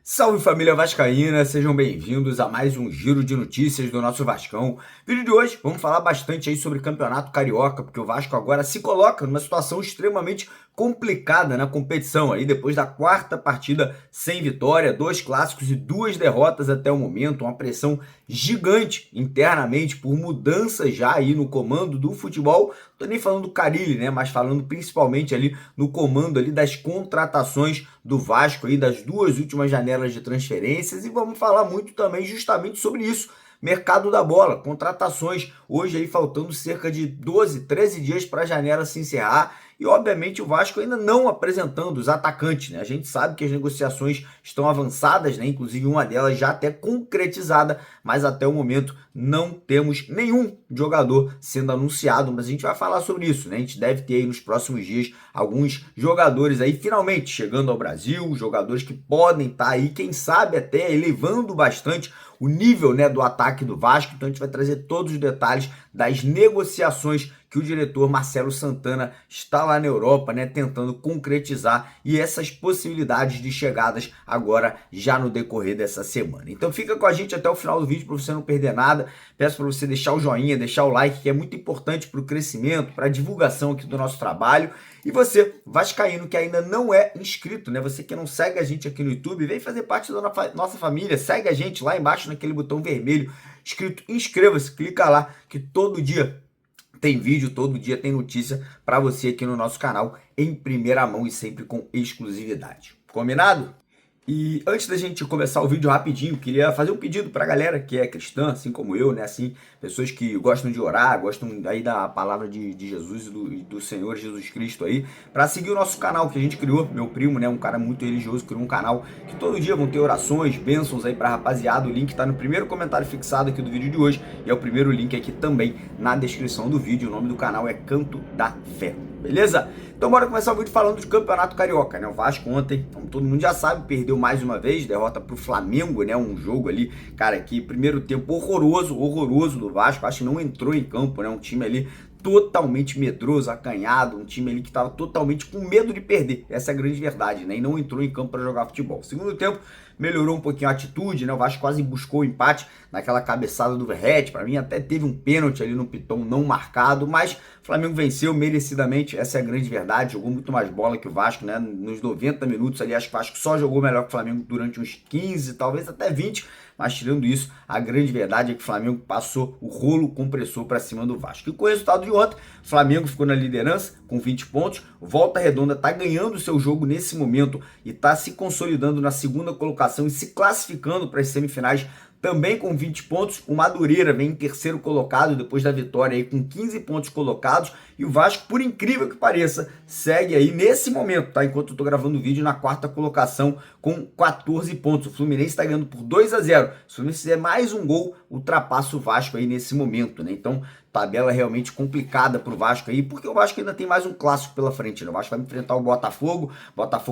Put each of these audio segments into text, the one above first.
Salve família vascaína, sejam bem-vindos a mais um giro de notícias do nosso Vascão. Vídeo de hoje, vamos falar bastante aí sobre o Campeonato Carioca, porque o Vasco agora se coloca numa situação extremamente complicada na competição, aí depois da quarta partida sem vitória, 2 clássicos e 2 derrotas até o momento, uma pressão gigante internamente por mudanças já aí no comando do futebol. Tô nem falando do Carille, né, mas falando principalmente ali no comando ali das contratações do Vasco aí das 2 últimas janelas de transferências, e vamos falar muito também justamente sobre isso. Mercado da bola, contratações, hoje aí faltando cerca de 12, 13 dias para a janela se encerrar, e obviamente o Vasco ainda não apresentando os atacantes, né? A gente sabe que as negociações estão avançadas, né? Inclusive uma delas já até concretizada, mas até o momento não temos nenhum jogador sendo anunciado, mas a gente vai falar sobre isso, né? A gente deve ter aí nos próximos dias alguns jogadores aí finalmente chegando ao Brasil, jogadores que podem estar aí, quem sabe até elevando bastante o nível, né, do ataque do Vasco. Então a gente vai trazer todos os detalhes das negociações que o diretor Marcelo Santana está lá na Europa, né, tentando concretizar, e essas possibilidades de chegadas agora já no decorrer dessa semana. Então fica com a gente até o final do vídeo para você não perder nada. Peço para você deixar o joinha, deixar o like, que é muito importante para o crescimento, para a divulgação aqui do nosso trabalho. E você, vascaíno, que ainda não é inscrito, né? Você que não segue a gente aqui no YouTube, vem fazer parte da nossa família, segue a gente lá embaixo naquele botão vermelho escrito inscreva-se, clica lá que todo dia tem vídeo, todo dia tem notícia para você aqui no nosso canal em primeira mão e sempre com exclusividade. Combinado? E antes da gente começar o vídeo rapidinho, queria fazer um pedido para a galera que é cristã, assim como eu, né? Assim, pessoas que gostam de orar, gostam aí da palavra de Jesus e do Senhor Jesus Cristo aí, para seguir o nosso canal que a gente criou. Meu primo, né? Um cara muito religioso, criou um canal que todo dia vão ter orações, bênçãos aí para rapaziada. O link tá no primeiro comentário fixado aqui do vídeo de hoje e é o primeiro link aqui também na descrição do vídeo. O nome do canal é Canto da Fé. Beleza? Então bora começar o vídeo falando do Campeonato Carioca, né? O Vasco ontem, como todo mundo já sabe, perdeu mais uma vez, derrota pro Flamengo, né? Um jogo ali, cara, que primeiro tempo horroroso do Vasco, acho que não entrou em campo, né? Um time ali totalmente medroso, acanhado, um time ali que estava totalmente com medo de perder, essa é a grande verdade, né? E não entrou em campo para jogar futebol. Segundo tempo, melhorou um pouquinho a atitude, né? O Vasco quase buscou o empate naquela cabeçada do Verratti, para mim até teve um pênalti ali no Piton não marcado, mas o Flamengo venceu merecidamente, essa é a grande verdade, jogou muito mais bola que o Vasco, né? Nos 90 minutos ali, acho que o Vasco só jogou melhor que o Flamengo durante uns 15, talvez até 20, mas tirando isso, a grande verdade é que o Flamengo passou o rolo compressor para cima do Vasco. E com o resultado de ontem, o Flamengo ficou na liderança com 20 pontos, Volta Redonda está ganhando o seu jogo nesse momento e está se consolidando na segunda colocação e se classificando para as semifinais também com 20 pontos. O Madureira vem em terceiro colocado depois da vitória aí com 15 pontos colocados, e o Vasco, por incrível que pareça, segue aí nesse momento, tá? Enquanto eu tô gravando o vídeo, na quarta colocação com 14 pontos. O Fluminense está ganhando por 2-0. Se o Fluminense fizer mais um gol, ultrapassa o Vasco aí nesse momento, né? Então, tabela realmente complicada pro Vasco aí, porque o Vasco ainda tem mais um clássico pela frente, né? O Vasco vai enfrentar o Botafogo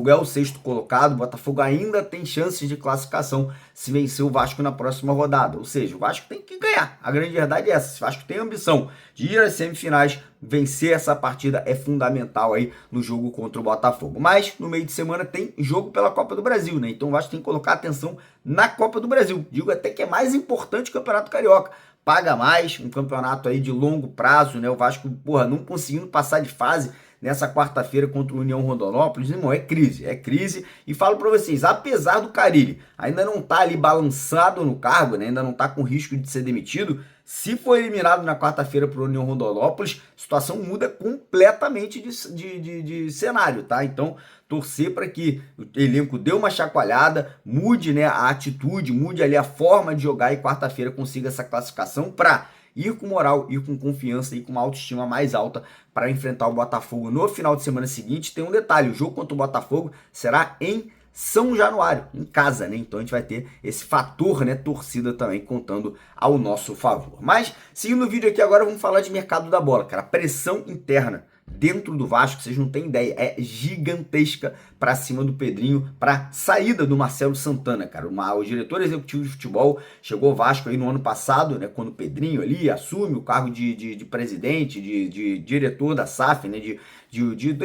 é o sexto colocado, o Botafogo ainda tem chances de classificação se vencer o Vasco na próxima rodada, ou seja, o Vasco tem que ganhar, a grande verdade é essa. Se o Vasco tem a ambição de ir às semifinais, vencer essa partida é fundamental aí no jogo contra o Botafogo. Mas no meio de semana tem jogo pela Copa do Brasil, né? Então o Vasco tem que colocar atenção na Copa do Brasil, digo até que é mais importante que o Campeonato Carioca, paga mais, um campeonato aí de longo prazo, né? O Vasco, não conseguindo passar de fase nessa quarta-feira contra o União Rondonópolis, irmão, é crise, e falo pra vocês, apesar do Carille ainda não tá ali balançado no cargo, né? Ainda não tá com risco de ser demitido, se for eliminado na quarta-feira pro União Rondonópolis, a situação muda completamente de cenário, tá? Então, torcer para que o elenco dê uma chacoalhada, mude, né, a atitude, mude ali a forma de jogar e quarta-feira consiga essa classificação para ir com moral, ir com confiança e com uma autoestima mais alta para enfrentar o Botafogo no final de semana seguinte. Tem um detalhe, o jogo contra o Botafogo será em São Januário, em casa, né? Então a gente vai ter esse fator, né, torcida também contando ao nosso favor. Mas, seguindo o vídeo aqui agora, vamos falar de mercado da bola, cara, pressão interna dentro do Vasco, vocês não têm ideia, é gigantesca para cima do Pedrinho, para saída do Marcelo Santana, cara. O diretor executivo de futebol chegou ao Vasco aí no ano passado, né, quando o Pedrinho ali assume o cargo de presidente, de diretor da SAF, né,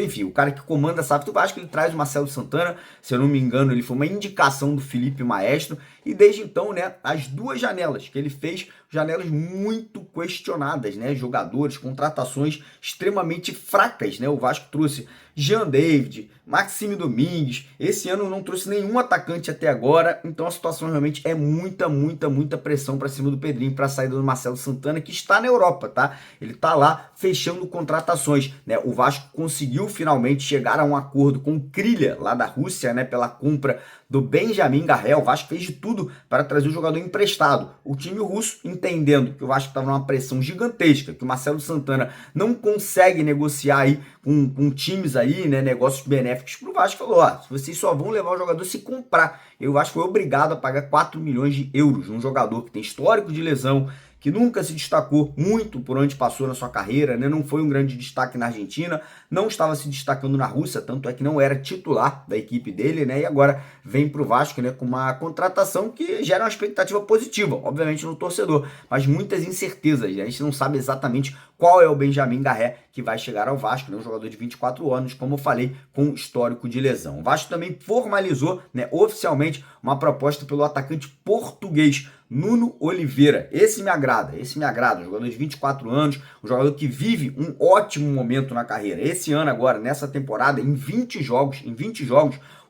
enfim, o cara que comanda a SAF do Vasco, ele traz o Marcelo Santana, se eu não me engano, ele foi uma indicação do Felipe Maestro, e desde então, né, as duas janelas que ele fez, janelas muito questionadas, né, jogadores, contratações extremamente fracas, né, o Vasco trouxe Jean David, Maxime Domingues, esse ano não trouxe nenhum atacante até agora, então a situação realmente é muita pressão para cima do Pedrinho, para a saída do Marcelo Santana, que está na Europa, tá? Ele tá lá fechando contratações, né? O Vasco conseguiu finalmente chegar a um acordo com o Krylia, lá da Rússia, né, pela compra do Benjamin Garrel. O Vasco fez de tudo para trazer o jogador emprestado. O time russo, entendendo que o Vasco estava numa pressão gigantesca, que o Marcelo Santana não consegue negociar aí com times aí, né, negócios benéficos para o Vasco, falou, ó, vocês só vão levar o jogador se comprar. E o Vasco foi obrigado a pagar 4 milhões de euros num jogador que tem histórico de lesão, que nunca se destacou muito por onde passou na sua carreira, né? Não foi um grande destaque na Argentina, não estava se destacando na Rússia, tanto é que não era titular da equipe dele, né? E agora vem para o Vasco, né, com uma contratação que gera uma expectativa positiva, obviamente no torcedor, mas muitas incertezas, né? A gente não sabe exatamente qual é o Benjamin Garré que vai chegar ao Vasco, né? Um jogador de 24 anos, como eu falei, com histórico de lesão. O Vasco também formalizou, né, oficialmente uma proposta pelo atacante português Nuno Oliveira. Esse me agrada, um jogador de 24 anos, um jogador que vive um ótimo momento na carreira. Esse ano agora, nessa temporada, em 20 jogos,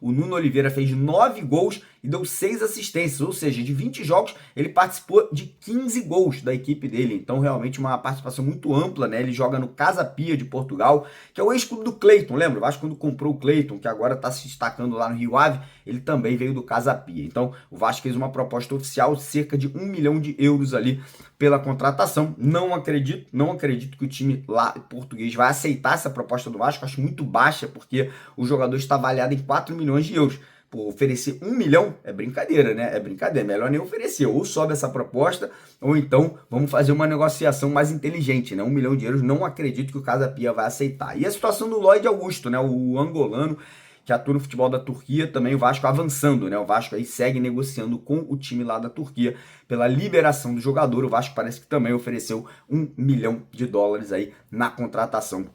o Nuno Oliveira fez 9 gols e deu 6 assistências, ou seja, de 20 jogos ele participou de 15 gols da equipe dele, então realmente uma participação muito ampla, né? Ele joga no Casa Pia de Portugal, que é o ex-clube do Cleiton, lembra? O Vasco quando comprou o Cleiton, que agora está se destacando lá no Rio Ave, ele também veio do Casa Pia. Então o Vasco fez uma proposta oficial de cerca de 1 milhão de euros ali pela contratação. Não acredito que o time lá português vai aceitar essa proposta do Vasco, acho muito baixa, porque o jogador está avaliado em 4 milhões de euros. Por oferecer 1 milhão é brincadeira, né? É brincadeira, melhor nem oferecer. Ou sobe essa proposta, ou então vamos fazer uma negociação mais inteligente, né? 1 milhão de euros, não acredito que o Casa Pia vai aceitar. E a situação do Lloyd Augusto, né? O angolano que atua no futebol da Turquia, também o Vasco avançando, né? O Vasco aí segue negociando com o time lá da Turquia pela liberação do jogador. O Vasco parece que também ofereceu 1 milhão de dólares aí na contratação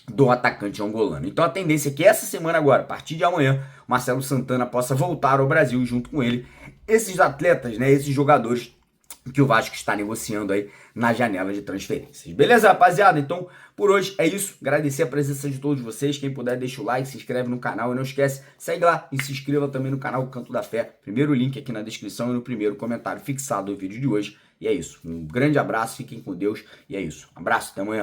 do atacante angolano. Então a tendência é que essa semana agora, a partir de amanhã, Marcelo Santana possa voltar ao Brasil e junto com ele esses atletas, né, esses jogadores que o Vasco está negociando aí na janela de transferências. Beleza, rapaziada? Então, por hoje é isso. Agradecer a presença de todos vocês. Quem puder, deixa o like, se inscreve no canal e não esquece, segue lá e se inscreva também no canal Canto da Fé. Primeiro link aqui na descrição e no primeiro comentário fixado do vídeo de hoje. E é isso. Um grande abraço, fiquem com Deus e é isso. Um abraço, até amanhã.